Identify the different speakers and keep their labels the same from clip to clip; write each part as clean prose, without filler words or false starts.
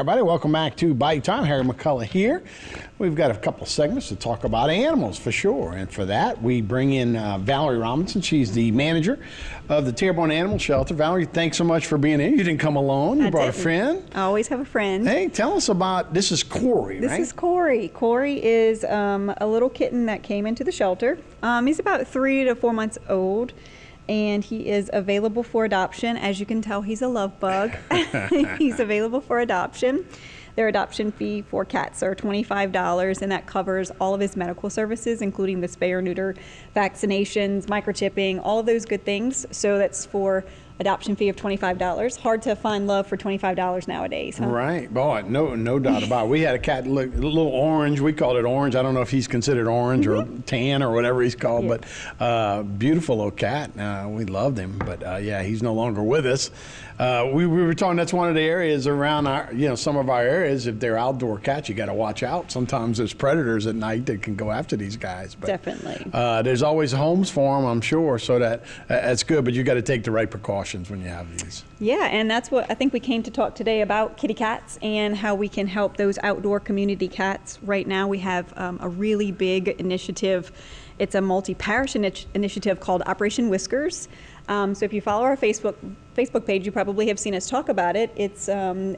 Speaker 1: everybody, welcome back to Bite Time. Harry McCullough here. We've got a couple of segments to talk about animals for sure, and for that we bring in Valerie Robinson. She's the manager of the Terrebonne Animal Shelter. Valerie, thanks so much for being here. You didn't come alone. You brought a friend.
Speaker 2: I always have a friend.
Speaker 1: Hey, tell us about, this is Corey, right?
Speaker 2: This is Corey. Corey is a little kitten that came into the shelter. He's about 3 to 4 months old. And he is available for adoption. As you can tell, he's a love bug. He's available for adoption. Their adoption fee for cats are $25, and that covers all of his medical services, including the spay or neuter, vaccinations, microchipping, all of those good things. So that's for adoption fee of $25. Hard to find love for $25 nowadays, huh?
Speaker 1: Right. Boy, no doubt about it. We had a cat, look, a little orange. We called it orange. I don't know if he's considered orange or tan or whatever he's called, but beautiful little cat. We loved him, but yeah, he's no longer with us. We were talking, that's one of the areas around our, some of our areas, if they're outdoor cats, you got to watch out. Sometimes there's predators at night that can go after these guys. But,
Speaker 2: definitely.
Speaker 1: There's always homes for them, I'm sure, so that's good, but you got to take the right precautions when you have these.
Speaker 2: Yeah, and that's what I think we came to talk today about, kitty cats and how we can help those outdoor community cats. Right now we have a really big initiative. It's a multi-parish initiative called Operation Whiskers. So if you follow our Facebook page, you probably have seen us talk about it. It's an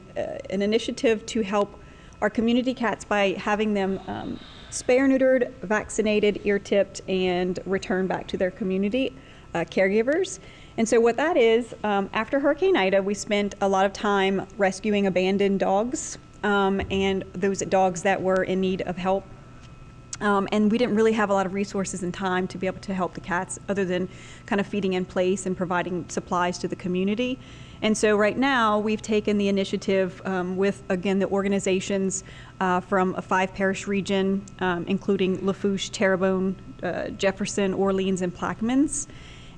Speaker 2: initiative to help our community cats by having them spay or neutered, vaccinated, ear-tipped, and returned back to their community caregivers. And so what that is, after Hurricane Ida, we spent a lot of time rescuing abandoned dogs and those dogs that were in need of help. And we didn't really have a lot of resources and time to be able to help the cats other than kind of feeding in place and providing supplies to the community. And so right now we've taken the initiative with, again, the organizations from a 5-parish region, including Lafourche, Terrebonne, Jefferson, Orleans, and Plaquemines.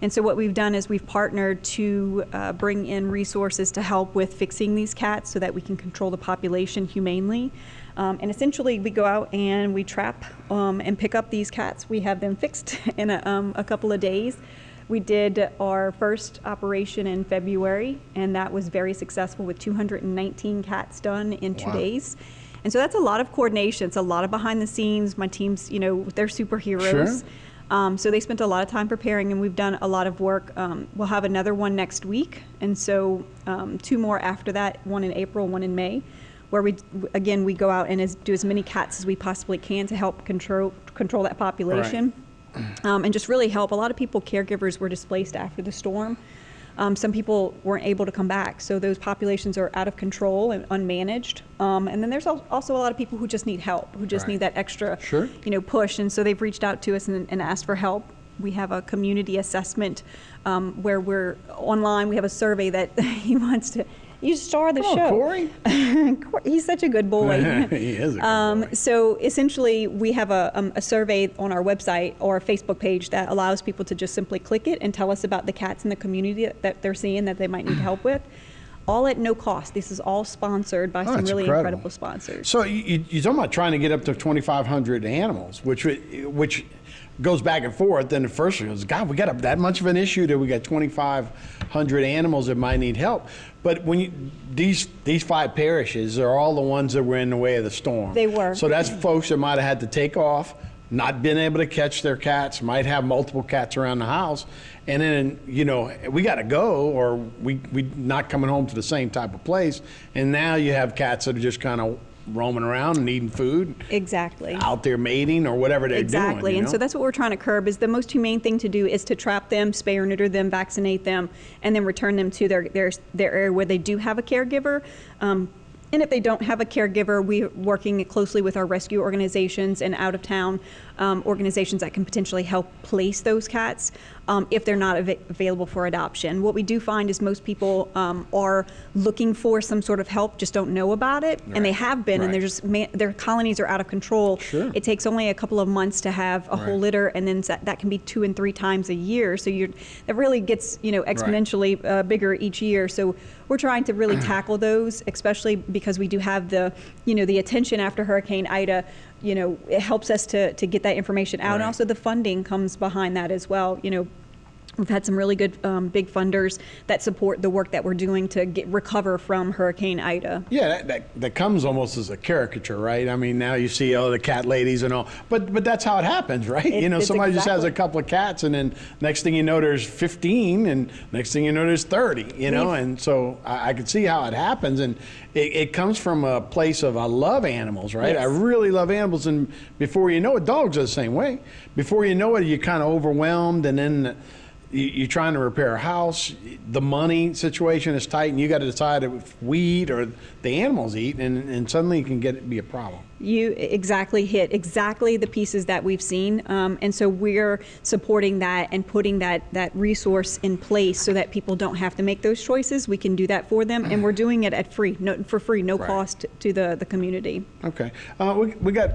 Speaker 2: And so what we've done is we've partnered to bring in resources to help with fixing these cats so that we can control the population humanely. And essentially we go out and we trap and pick up these cats. We have them fixed in a couple of days. We did our first operation in February, and that was very successful with 219 cats done in 2 days. And so that's a lot of coordination. It's a lot of behind the scenes. My team's, they're superheroes. Sure. So they spent a lot of time preparing, and we've done a lot of work. We'll have another one next week, and so 2 more after that, one in April, one in May, where we go out and do as many cats as we possibly can to help control that population. Right. And just really help. A lot of people, caregivers, were displaced after the storm. Some people weren't able to come back, so those populations are out of control and unmanaged. And then there's also a lot of people who just need help, who just need that extra, push. And so they've reached out to us and asked for help. We have a community assessment where we're online. We have a survey that he wants to. You star the show.
Speaker 1: Corey?
Speaker 2: He's such a good boy.
Speaker 1: He is a good boy.
Speaker 2: So essentially, we have a survey on our website or a Facebook page that allows people to just simply click it and tell us about the cats in the community that they're seeing that they might need help with. All at no cost. This is all sponsored by some really incredible sponsors.
Speaker 1: So you're talking about trying to get up to 2,500 animals, which goes back and forth. Then the first one goes, God, we got that much of an issue that we got 2,500 animals that might need help. But when these 5 parishes are all the ones that were in the way of the storm.
Speaker 2: They were.
Speaker 1: So that's folks that might have had to take off, not been able to catch their cats, might have multiple cats around the house, and then we got to go, or we not coming home to the same type of place. And now you have cats that are just kind of roaming around and needing food.
Speaker 2: Exactly.
Speaker 1: Out there mating or whatever they're doing.
Speaker 2: Exactly. And so that's what we're trying to curb. Is the most humane thing to do is to trap them, spay or neuter them, vaccinate them, and then return them to their area where they do have a caregiver. And if they don't have a caregiver, we're working closely with our rescue organizations and out-of-town organizations that can potentially help place those cats if they're not available for adoption. What we do find is most people are looking for some sort of help, just don't know about it, and they have been, and their colonies are out of control.
Speaker 1: Sure.
Speaker 2: It takes only a couple of months to have a whole litter, and then that can be 2 and 3 times a year. So that really gets exponentially bigger each year. So we're trying to really tackle those, especially because we do have the attention after Hurricane Ida. It helps us to get that information out, and also the funding comes behind that as well. We've had some really good big funders that support the work that we're doing to recover from Hurricane Ida.
Speaker 1: Yeah, that comes almost as a caricature, right? I mean, now you see, the cat ladies and all, but that's how it happens, right? Somebody just has a couple of cats, and then next thing you know, there's 15, and next thing you know, there's 30, and so I can see how it happens, and it comes from a place of, I love animals, right?
Speaker 2: Yes.
Speaker 1: I really love animals, and before you know it, dogs are the same way. Before you know it, you're kind of overwhelmed, and then you're trying to repair a house, the money situation is tight, and you got to decide if we eat or the animals eat, and suddenly it can be a problem.
Speaker 2: You exactly hit exactly the pieces that we've seen, and so we're supporting that and putting that resource in place so that people don't have to make those choices. We can do that for them, and we're doing it for free, no
Speaker 1: Right.
Speaker 2: cost to the community.
Speaker 1: Okay, we got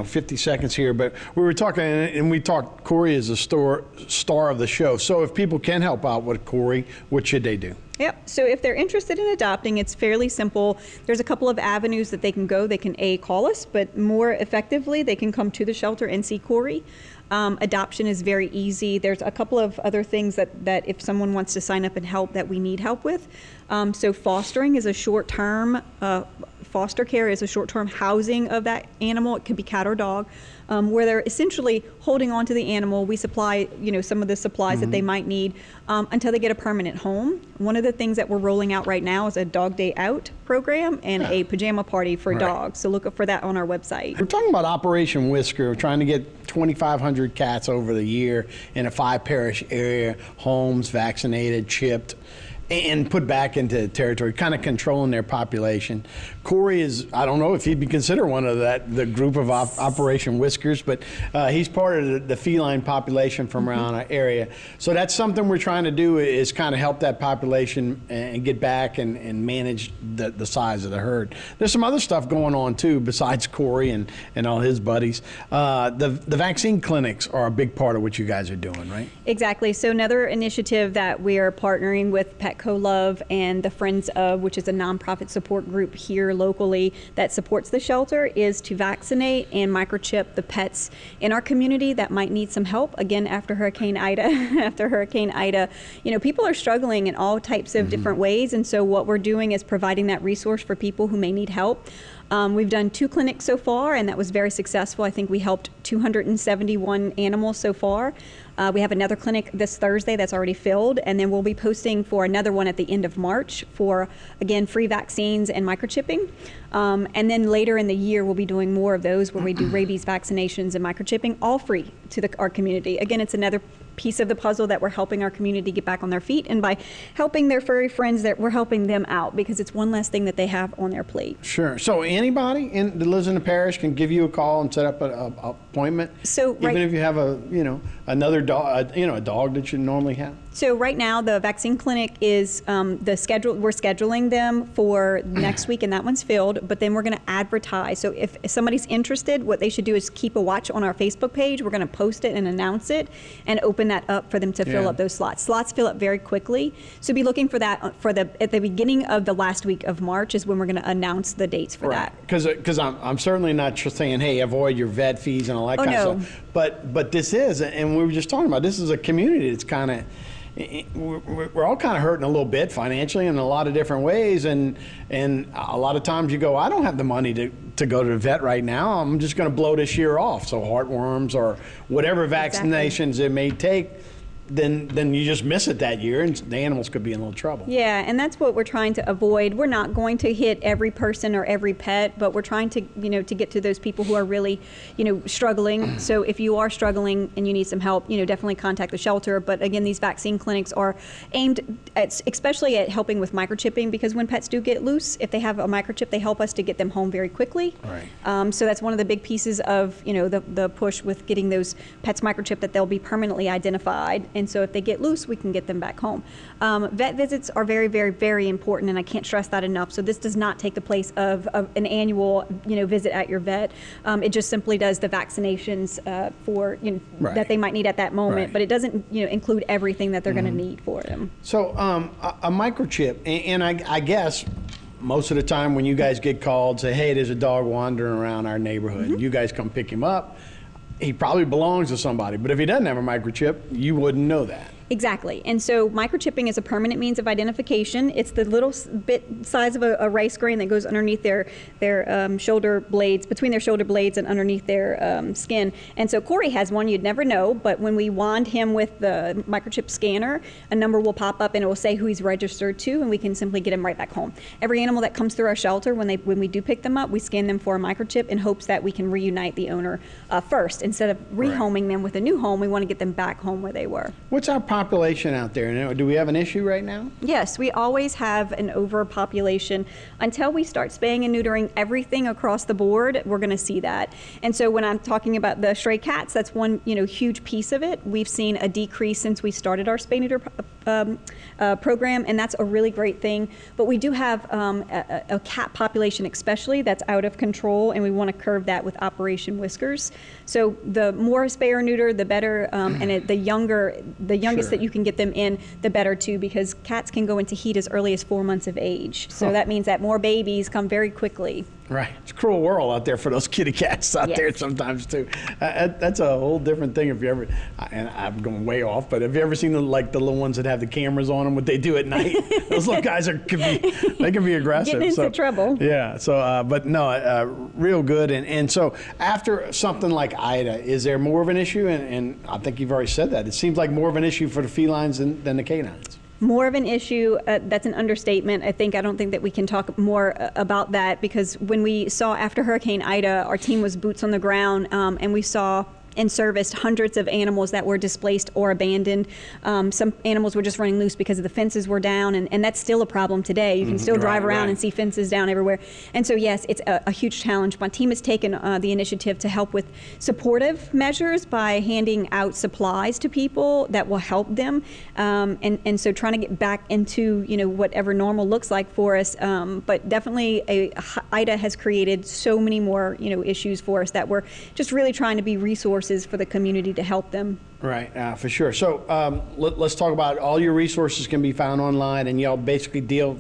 Speaker 1: 50 seconds here, but we were talking, and we talked. Corey is the star of the show. So if people can help out with Corey, what should they do?
Speaker 2: Yep. So if they're interested in adopting, it's fairly simple. There's a couple of avenues that they can go. They can call us, but more effectively, they can come to the shelter and see Corey. Adoption is very easy. There's a couple of other things that if someone wants to sign up and help, that we need help with. So fostering is a short-term, foster care is a short-term housing of that animal. It could be cat or dog, where they're essentially holding on to the animal. We supply, some of the supplies that they might need until they get a permanent home. One of the things that we're rolling out right now is a dog day out program and a pajama party for
Speaker 1: Right.
Speaker 2: dogs. So look for that on our website.
Speaker 1: We're talking about Operation Whisker. We're trying to get 2,500 cats over the year in a 5-parish area, homes, vaccinated, chipped, and put back into territory, kind of controlling their population. Corey is, I don't know if he'd be considered one of the group of Operation Whiskers, but he's part of the feline population from around our area. So that's something we're trying to do, is kind of help that population and get back and manage the size of the herd. There's some other stuff going on too, besides Corey and all his buddies. The vaccine clinics are a big part of what you guys are doing, right?
Speaker 2: Exactly. So another initiative that we are partnering with Petco Love and the Friends of, which is a nonprofit support group here locally that supports the shelter, is to vaccinate and microchip the pets in our community that might need some help. Again, after Hurricane Ida, people are struggling in all types of different ways. And so what we're doing is providing that resource for people who may need help. We've done 2 clinics so far, and that was very successful. I think we helped 271 animals so far. We have another clinic this Thursday that's already filled, and then we'll be posting for another one at the end of March for, again, free vaccines and microchipping. And then later in the year, we'll be doing more of those where we do rabies vaccinations and microchipping, all free to our community. Again, it's another piece of the puzzle that we're helping our community get back on their feet, and by helping their furry friends, that we're helping them out, because it's one less thing that they have on their plate.
Speaker 1: Sure. So anybody that lives in the parish can give you a call and set up an appointment.
Speaker 2: So
Speaker 1: even if you have another dog, a dog that you normally have.
Speaker 2: So right now, the vaccine clinic is the schedule. We're scheduling them for next week, and that one's filled. But then we're going to advertise. So if somebody's interested, what they should do is keep a watch on our Facebook page. We're going to post it and announce it, and open that up for them to fill up those slots. Slots fill up very quickly. So be looking for that at the beginning of the last week of March is when we're going to announce the dates for that.
Speaker 1: Because I'm certainly not just saying, hey, avoid your vet fees and all that kind of stuff. But this is, and we were just talking about, this is a community that's kind of, we're all kind of hurting a little bit financially in a lot of different ways, and a lot of times you go, I don't have the money to go to the vet right now. I'm just going to blow this year off. So heartworms or whatever vaccinations it may take, then you just miss it that year, and the animals could be in a little trouble.
Speaker 2: Yeah, and that's what we're trying to avoid. We're not going to hit every person or every pet, but we're trying to, to get to those people who are really, struggling. So if you are struggling and you need some help, definitely contact the shelter. But again, these vaccine clinics are aimed at, especially at helping with microchipping, because when pets do get loose, if they have a microchip, they help us to get them home very quickly.
Speaker 1: Right.
Speaker 2: So that's one of the big pieces of, the push with getting those pets microchipped, that they'll be permanently identified. And so if they get loose, we can get them back home. Vet visits are very, very, very important, and I can't stress that enough. So this does not take the place of an annual, visit at your vet. It just simply does the vaccinations for, that they might need at that moment,
Speaker 1: Right.
Speaker 2: but it doesn't, include everything that they're going to need for them.
Speaker 1: So a microchip, and I guess most of the time when you guys get called, say, hey, there's a dog wandering around our neighborhood, you guys come pick him up. He probably belongs to somebody, but if he doesn't have a microchip, you wouldn't know that.
Speaker 2: Exactly. And so microchipping is a permanent means of identification. It's the little bit size of a rice grain that goes underneath their shoulder blades, between their shoulder blades and underneath their skin. And so Corey has one, you'd never know, but when we wand him with the microchip scanner, a number will pop up and it will say who he's registered to, and we can simply get him right back home. Every animal that comes through our shelter, when we do pick them up, we scan them for a microchip in hopes that we can reunite the owner first. Instead of rehoming them with a new home, we want to get them back home where they were.
Speaker 1: What's our population out there? Do we have an issue right now?
Speaker 2: Yes, we always have an overpopulation. Until we start spaying and neutering everything across the board, we're going to see that. And so when I'm talking about the stray cats, that's one huge piece of it. We've seen a decrease since we started our spay neuter program, and that's a really great thing. But we do have a cat population especially that's out of control, and we want to curb that with Operation Whiskers. So the more spay or neuter, the better, and the youngest that you can get them in, the better too, because cats can go into heat as early as 4 months of age. So that means that more babies come very quickly.
Speaker 1: Right. It's a cruel world out there for those kitty cats out there sometimes too. That's a whole different thing if you ever, and I'm going way off, but have you ever seen the little ones that have the cameras on them, what they do at night? Those little guys can be aggressive.
Speaker 2: Getting into trouble.
Speaker 1: Yeah. So, but no, real good. And so after something like Ida, is there more of an issue? And I think you've already said that. It seems like more of an issue for the felines than the canines.
Speaker 2: More of an issue, that's an understatement. I don't think that we can talk more about that, because when we saw after Hurricane Ida, our team was boots on the ground, and we saw and serviced hundreds of animals that were displaced or abandoned. Some animals were just running loose because the fences were down, and that's still a problem today. You can still drive around and see fences down everywhere. And so yes, it's a huge challenge. My team has taken the initiative to help with supportive measures by handing out supplies to people that will help them. And so trying to get back into whatever normal looks like for us. But definitely Ida has created so many more issues for us that we're just really trying to be resources for the community to help them.
Speaker 1: Right, for sure. So let's talk about all your resources can be found online, and y'all basically deal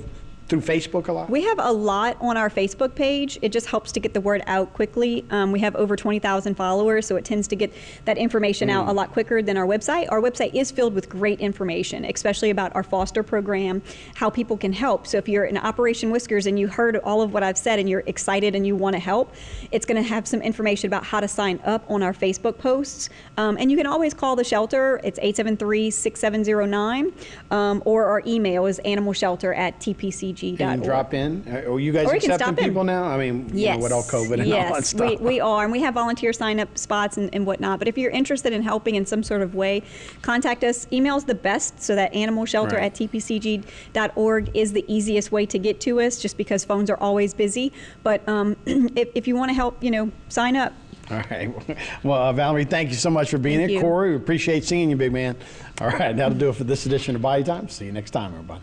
Speaker 1: through Facebook a lot?
Speaker 2: We have a lot on our Facebook page. It just helps to get the word out quickly. We have over 20,000 followers, so it tends to get that information out a lot quicker than our website. Our website is filled with great information, especially about our foster program, how people can help. So if you're in Operation Whiskers and you heard all of what I've said and you're excited and you want to help, it's going to have some information about how to sign up on our Facebook posts. And you can always call the shelter. It's 873-6709, or our email is animalshelter@tpcg.org.
Speaker 1: Can you drop in? Are you guys accepting people now? I mean, with all COVID and all that stuff.
Speaker 2: Yes, we are, and we have volunteer sign-up spots and whatnot. But if you're interested in helping in some sort of way, contact us. Email's the best, so that animalshelter@tpcg.org is the easiest way to get to us, just because phones are always busy. But if you want to help, sign up.
Speaker 1: All right. Well, Valerie, thank you so much for being here. Corey, we appreciate seeing you, big man. All right, that'll do it for this edition of Body Time. See you next time, everybody.